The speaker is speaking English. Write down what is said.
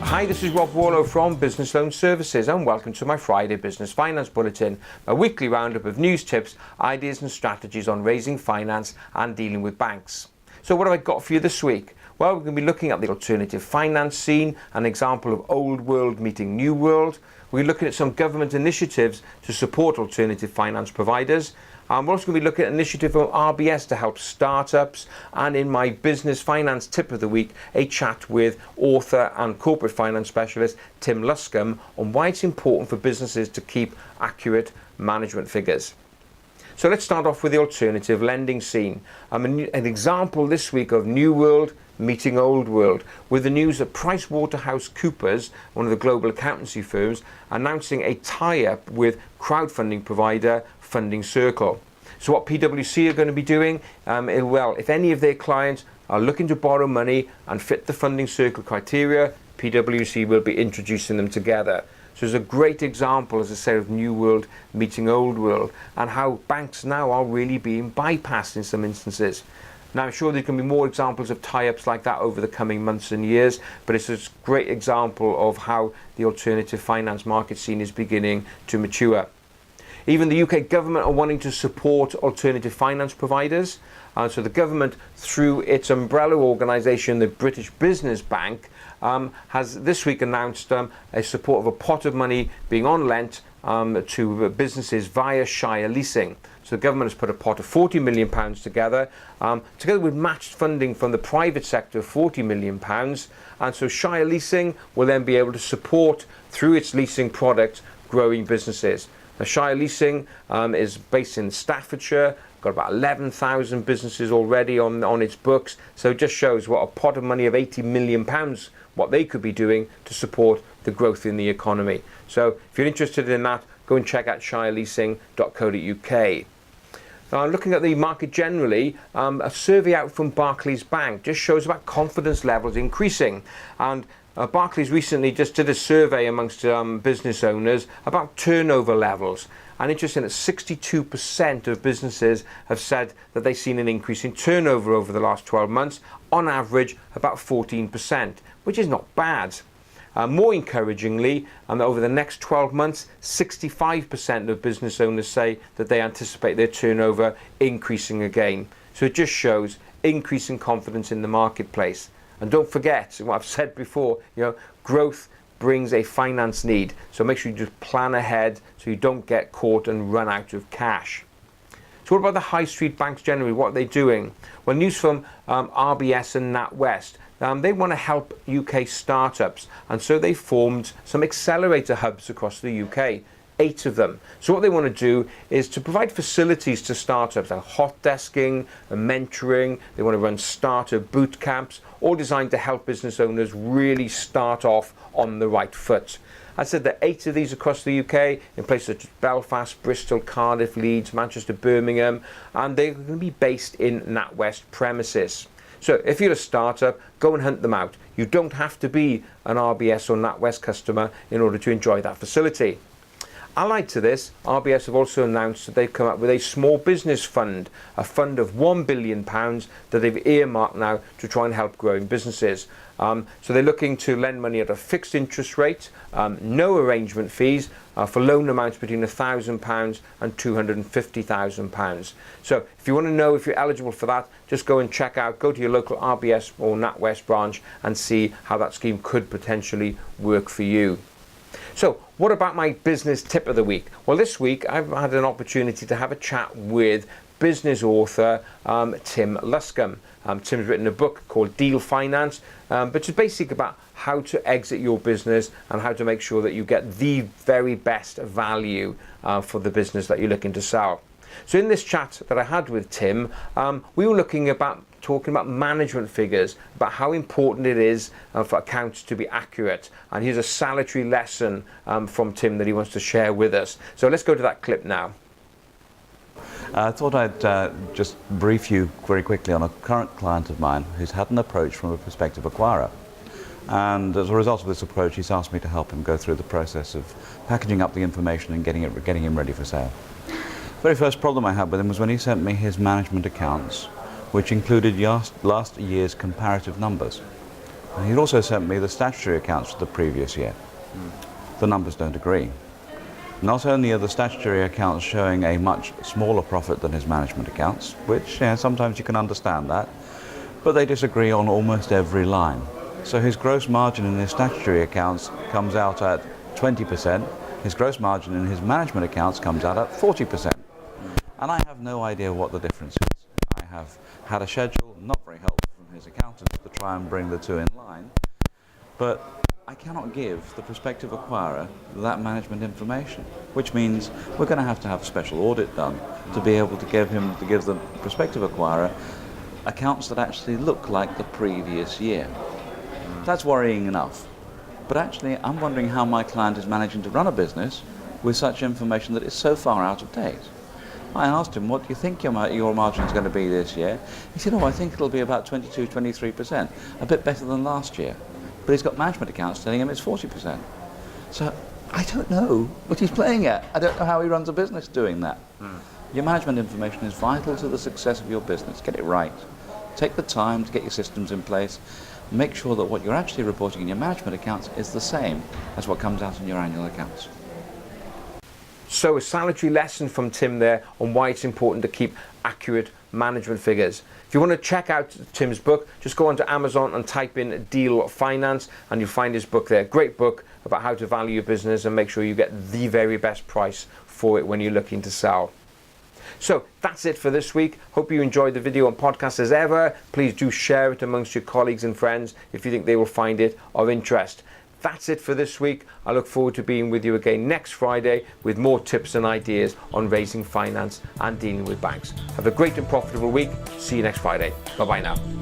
Hi, this is Warlow from Business Loan Services and welcome to my Friday Business Finance Bulletin, a weekly roundup of news tips, ideas and strategies on raising finance and dealing with banks. So what have I got for you this week? Well, we're going to be looking at the alternative finance scene, an example of old world meeting new world. We're looking at some government initiatives to support alternative finance providers. We're also going to be looking at an initiative from RBS to help startups, and in my business finance tip of the week, a chat with author and corporate finance specialist Tim Luscombe on why it's important for businesses to keep accurate management figures. So let's start off with the alternative lending scene. An example this week of new world meeting old world, with the news that PricewaterhouseCoopers, one of the global accountancy firms, announcing a tie-up with crowdfunding provider Funding Circle. So what PwC are going to be doing, well, if any of their clients are looking to borrow money and fit the Funding Circle criteria, PwC will be introducing them together. So it's a great example, as I say, of new world meeting old world, and how banks now are really being bypassed in some instances. Now, I'm sure there can be more examples of tie-ups like that over the coming months and years, but it's a great example of how the alternative finance market scene is beginning to mature. Even the UK government are wanting to support alternative finance providers. So the government, through its umbrella organisation, the British Business Bank, has this week announced a support of a pot of money being on lent to businesses via Shire Leasing. So the government has put a pot of £40 million together, together with matched funding from the private sector of £40 million. And so Shire Leasing will then be able to support, through its leasing product, growing businesses. Now, Shire Leasing is based in Staffordshire, got about 11,000 businesses already on its books. So it just shows what a pot of money of £80 million, what they could be doing to support the growth in the economy. So if you're interested in that, go and check out shireleasing.co.uk. Now, looking at the market generally, a survey out from Barclays Bank just shows about confidence levels increasing. And Barclays recently just did a survey amongst business owners about turnover levels. And interesting that 62% of businesses have said that they've seen an increase in turnover over the last 12 months, on average about 14%, which is not bad. More encouragingly, over the next 12 months, 65% of business owners say that they anticipate their turnover increasing again. So it just shows increasing confidence in the marketplace. And don't forget what I've said before, growth brings a finance need. So make sure you just plan ahead so you don't get caught and run out of cash. So what about the high street banks generally? What are they doing? Well, news from RBS and Nat West. They want to help UK startups, and so they formed some accelerator hubs across the UK, 8 of them. So what they want to do is to provide facilities to startups, like hot desking and mentoring. They want to run startup boot camps, all designed to help business owners really start off on the right foot. I said that 8 of these across the UK, in places such as Belfast, Bristol, Cardiff, Leeds, Manchester, Birmingham, and they're going to be based in Nat West premises. So if you're a startup, go and hunt them out. You don't have to be an RBS or Nat West customer in order to enjoy that facility. Allied to this, RBS have also announced that they've come up with a small business fund, a fund of £1 billion that they've earmarked now to try and help growing businesses. So they're looking to lend money at a fixed interest rate, no arrangement fees, for loan amounts between £1,000 and £250,000. So if you want to know if you're eligible for that, just go and go to your local RBS or Nat West branch and see how that scheme could potentially work for you. So what about my business tip of the week? Well, this week I've had an opportunity to have a chat with business author Tim Luscombe. Tim's written a book called Deal Finance, but it's basically about how to exit your business and how to make sure that you get the very best value for the business that you're looking to sell. So in this chat that I had with Tim, we were talking about management figures, about how important it is for accounts to be accurate. And here's a salutary lesson from Tim that he wants to share with us. So let's go to that clip now. I thought I'd just brief you very quickly on a current client of mine who's had an approach from a prospective acquirer. And as a result of this approach, he's asked me to help him go through the process of packaging up the information and getting him ready for sale. The very first problem I had with him was when he sent me his management accounts, which included last year's comparative numbers. He'd also sent me the statutory accounts for the previous year. The numbers don't agree. Not only are the statutory accounts showing a much smaller profit than his management accounts, which sometimes you can understand that, but they disagree on almost every line. So his gross margin in his statutory accounts comes out at 20%, his gross margin in his management accounts comes out at 40%. And I have no idea what the difference is. I have had a schedule, not very helpful from his accountant, to try and bring the two in line, but I cannot give the prospective acquirer that management information, which means we're going to have a special audit done to be able to give the prospective acquirer accounts that actually look like the previous year. That's worrying enough. But actually, I'm wondering how my client is managing to run a business with such information that is so far out of date. I asked him, what do you think your margin is going to be this year? He said, I think it'll be about 22-23%, a bit better than last year. But he's got management accounts telling him it's 40%. So I don't know what he's playing at. I don't know how he runs a business doing that. Your management information is vital to the success of your business. Get it right. Take the time to get your systems in place. Make sure that what you're actually reporting in your management accounts is the same as what comes out in your annual accounts. So a salutary lesson from Tim there on why it's important to keep accurate management figures. If you want to check out Tim's book, just go onto Amazon and type in Deal Finance and you'll find his book there. Great book about how to value your business and make sure you get the very best price for it when you're looking to sell. So that's it for this week. Hope you enjoyed the video and podcast as ever. Please do share it amongst your colleagues and friends if you think they will find it of interest. That's it for this week. I look forward to being with you again next Friday with more tips and ideas on raising finance and dealing with banks. Have a great and profitable week. See you next Friday. Bye-bye now.